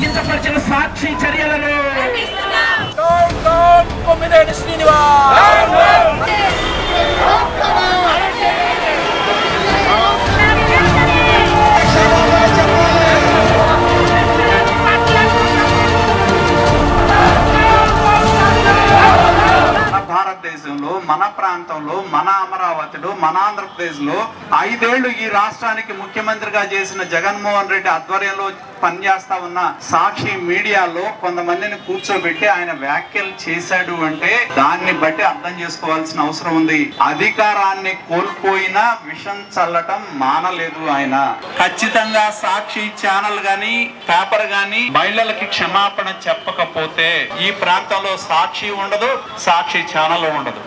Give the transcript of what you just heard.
కించపరిచిన సాక్షి చర్యలను కొమ్మినేని శ్రీనివాస్ భారతదేశంలో మన ప్రాంతంలో మన అమరావతిలో మన ఆంధ్రప్రదేశ్లో 5 ఏళ్లు ఈ రాష్ట్రానికి ముఖ్యమంత్రిగా చేసిన జగన్మోహన్ రెడ్డి ఆధ్వర్యంలో పనిచేస్తా ఉన్న సాక్షి మీడియాలో కొంతమందిని కూర్చోబెట్టి ఆయన వ్యాఖ్యలు చేశాడు అంటే దాన్ని బట్టి అర్థం చేసుకోవాల్సిన అవసరం ఉంది. అధికారాన్ని కోల్పోయినా విషం చల్లటం మానలేదు ఆయన. ఖచ్చితంగా సాక్షి ఛానల్ గాని పేపర్ గాని మహిళలకి క్షమాపణ చెప్పకపోతే ఈ ప్రాంతంలో సాక్షి ఉండదు, సాక్షి ఛానల్ ఉండదు.